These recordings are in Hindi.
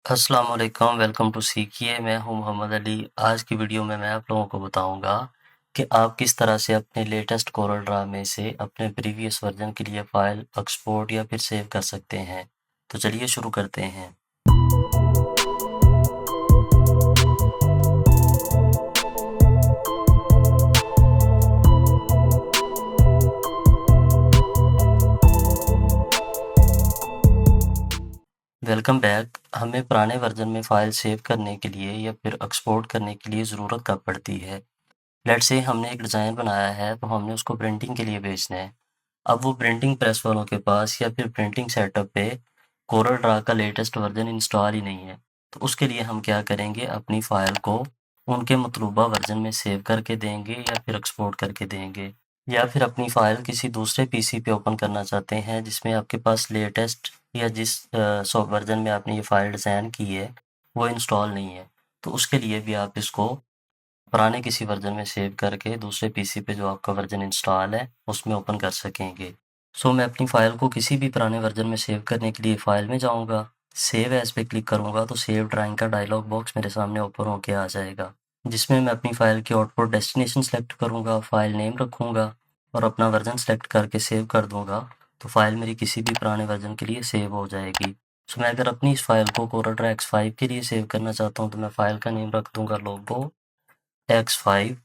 अस्सलाम वालेकुम, वेलकम टू सीखिए। मैं हूं मोहम्मद अली। आज की वीडियो में मैं आप लोगों को बताऊंगा कि आप किस तरह से अपने लेटेस्ट कोरल ड्रा में से अपने प्रीवियस वर्जन के लिए फ़ाइल एक्सपोर्ट या फिर सेव कर सकते हैं। तो चलिए शुरू करते हैं। Welcome back. हमें पुराने वर्जन में फ़ाइल सेव करने के लिए या फिर एक्सपोर्ट करने के लिए ज़रूरत कब पड़ती है। लेट्स से हमने एक डिज़ाइन बनाया है तो हमने उसको प्रिंटिंग के लिए भेजना है। अब वो प्रिंटिंग प्रेस वालों के पास या फिर प्रिंटिंग सेटअप पे कोरल ड्रा का लेटेस्ट वर्जन इंस्टॉल ही नहीं है। तो उसके लिए हम क्या करेंगे, अपनी फ़ाइल को उनके मतलूबा वर्जन में सेव करके देंगे या फिर एक्सपोर्ट करके देंगे। या फिर अपनी फ़ाइल किसी दूसरे पीसी पे ओपन करना चाहते हैं जिसमें आपके पास लेटेस्ट या जिस सॉफ्ट वर्जन में आपने ये फ़ाइल डिज़ाइन की है वो इंस्टॉल नहीं है। तो उसके लिए भी आप इसको पुराने किसी वर्जन में सेव करके दूसरे पीसी पे जो आपका वर्जन इंस्टॉल है उसमें ओपन कर सकेंगे। सो मैं अपनी फ़ाइल को किसी भी पुराने वर्जन में सेव करने के लिए फ़ाइल में जाऊँगा, सेव एज़ पे क्लिक करूँगा तो सेव ड्राइंग का डायलॉग बॉक्स मेरे सामने ओपन होके आ जाएगा, जिसमें मैं अपनी फ़ाइल की आउटपुट डेस्टिनेशन सेलेक्ट करूँगा, फ़ाइल नेम रखूँगा और अपना वर्जन सेलेक्ट करके सेव कर दूँगा। तो फ़ाइल मेरी किसी भी पुराने वर्जन के लिए सेव हो जाएगी। सो मैं अगर अपनी इस फ़ाइल को कोरल ड्रा X5 के लिए सेव करना चाहता हूँ तो मैं फ़ाइल का नेम रख दूँगा लोगो X5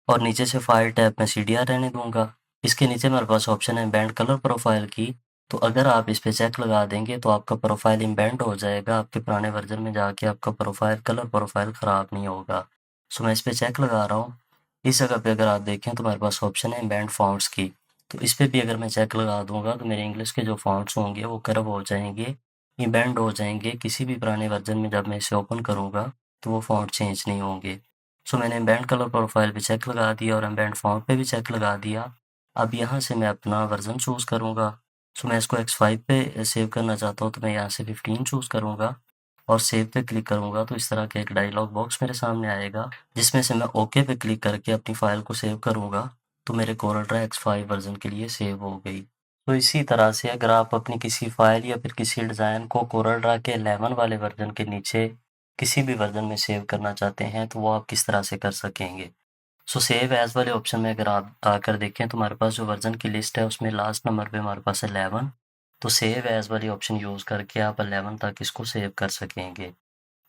और नीचे से फाइल टैब में CDR रहने दूंगा। इसके नीचे मेरे पास ऑप्शन है एम्बेड कलर प्रोफाइल की। तो अगर आप इस पे चेक लगा देंगे तो आपका प्रोफाइल एम्बेड हो जाएगा। आपके पुराने वर्जन में जाके आपका प्रोफाइल ख़राब नहीं होगा। सो मैं इस पे चेक लगा रहा हूँ। इस जगह पे अगर आप देखें तो मेरे पास ऑप्शन है एम्बेड फ़ॉन्ट्स की। तो इस पे भी अगर मैं चेक लगा दूंगा तो मेरे इंग्लिश के जो फ़ॉन्ट्स होंगे वो कर्व हो जाएंगे, एम्बेड हो जाएंगे। किसी भी पुराने वर्जन में जब मैं इसे ओपन करूँगा तो वो फ़ॉन्ट चेंज नहीं होंगे। सो मैंने एम्बेड कलर प्रोफाइल पे चेक लगा दिया और एम्बेड फॉन्ट पे भी चेक लगा दिया। अब यहाँ से मैं अपना वर्जन चूज़ करूँगा। सो मैं इसको X5 पे सेव करना चाहता हूँ तो मैं यहाँ से 15 चूज़ करूँगा और सेव पे क्लिक करूँगा तो इस तरह का एक डायलॉग बॉक्स मेरे सामने आएगा, जिसमें से मैं ओके पे क्लिक करके अपनी फ़ाइल को सेव करूँगा तो मेरे कोरल ड्रा X5 वर्जन के लिए सेव हो गई। तो इसी तरह से अगर आप अपनी किसी फ़ाइल या फिर किसी डिज़ाइन को कोरल ड्रा के 11 वाले वर्जन के नीचे किसी भी वर्जन में सेव करना चाहते हैं तो वो आप किस तरह से कर सकेंगे। सो सेव एज़ वाले ऑप्शन में अगर आप आकर देखें तो हमारे पास जो वर्जन की लिस्ट है उसमें लास्ट नंबर पे हमारे पास है 11। तो सेव एज़ वाली ऑप्शन यूज़ करके आप 11 तक इसको सेव कर सकेंगे।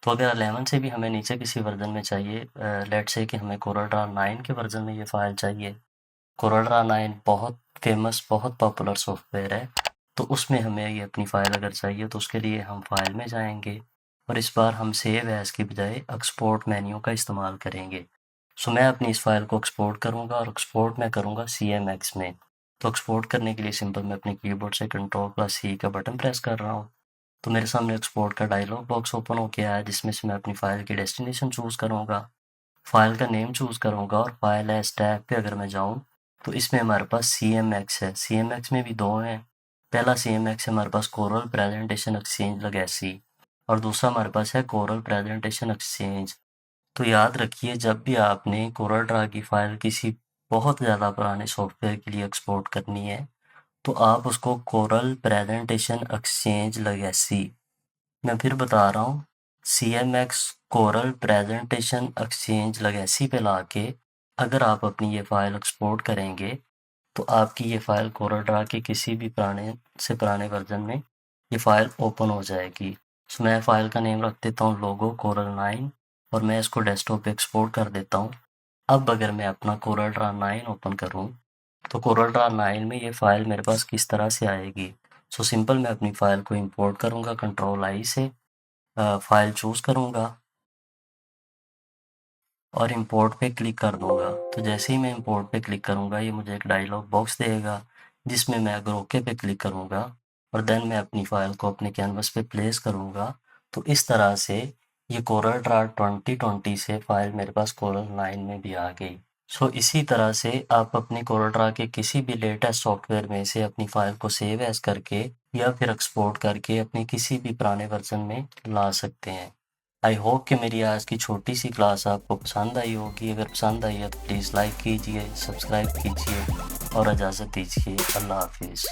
तो अगर 11 से भी हमें नीचे किसी वर्जन में चाहिए, लेट्स से कि हमें कोरल ड्रा 9 के वर्जन में ये फ़ाइल चाहिए। कोरल ड्रा 9 बहुत फेमस, बहुत पॉपुलर सॉफ्टवेयर है। तो उसमें हमें ये अपनी फ़ाइल अगर चाहिए तो उसके लिए हम फ़ाइल में जाएँगे और इस बार हम सेव एज़ की बजाय एक्सपोर्ट मेन्यू का इस्तेमाल करेंगे। सो मैं अपनी इस फ़ाइल को एक्सपोर्ट करूँगा और एक्सपोर्ट मैं करूँगा CMX में। तो एक्सपोर्ट करने के लिए सिंपल मैं अपने कीबोर्ड से Ctrl+C का बटन प्रेस कर रहा हूँ। तो मेरे सामने एक्सपोर्ट का डायलॉग बॉक्स ओपन हो गया है, जिसमें से मैं अपनी फ़ाइल की डेस्टिनेशन चूज़ करूँगा, फ़ाइल का नेम चूज़ करूँगा और फाइल एज़ टैब पे अगर मैं जाऊँ तो इसमें हमारे पास CMX है। CMX में भी 2 हैं। पहला CMX है हमारे पास कोरल प्रेजेंटेशन एक्सचेंज लेगेसी और दूसरा हमारे पास है कोरल प्रेजेंटेशन एक्सचेंज। तो याद रखिए, जब भी आपने कोरल ड्रा की फ़ाइल किसी बहुत ज़्यादा पुराने सॉफ्टवेयर के लिए एक्सपोर्ट करनी है तो आप उसको कोरल प्रेजेंटेशन एक्सचेंज लेगेसी, मैं फिर बता रहा हूँ, CMX coral presentation exchange legacy पे लाके अगर आप अपनी ये फ़ाइल एक्सपोर्ट करेंगे तो आपकी ये फ़ाइल कोरल ड्रा के किसी भी पुराने से पुराने वर्जन में ये फ़ाइल ओपन हो जाएगी। सो मैं फ़ाइल का नेम रख देता हूँ लोगो कोरल 9 और मैं इसको डेस्कटॉप पे एक्सपोर्ट कर देता हूँ। अब अगर मैं अपना कोरल ड्रा 9 ओपन करूँ तो कोरल ड्रा 9 में ये फ़ाइल मेरे पास किस तरह से आएगी। सो सिंपल मैं अपनी फ़ाइल को इंपोर्ट करूँगा Ctrl+I से, फ़ाइल चूज़ करूँगा और इंपोर्ट पे क्लिक कर दूँगा। तो जैसे ही मैं इंपोर्ट पे क्लिक करूँगा ये मुझे एक डायलॉग बॉक्स देगा, जिसमें मैं अगर ओके पे क्लिक करूँगा और देन मैं अपनी फ़ाइल को अपने कैनवस पे प्लेस करूँगा तो इस तरह से ये कोरल ड्रा 2020 से फ़ाइल मेरे पास कोरल 9 में भी आ गई। सो इसी तरह से आप अपनी कोरल ड्रा के किसी भी लेटेस्ट सॉफ्टवेयर में से अपनी फ़ाइल को सेव एज़ करके या फिर एक्सपोर्ट करके अपने किसी भी पुराने वर्जन में ला सकते हैं। आई होप कि मेरी आज की छोटी सी क्लास आपको पसंद आई होगी। अगर पसंद आई है तो प्लीज़ लाइक कीजिए, सब्सक्राइब कीजिए और इजाज़त दीजिए। अल्लाह हाफिज़।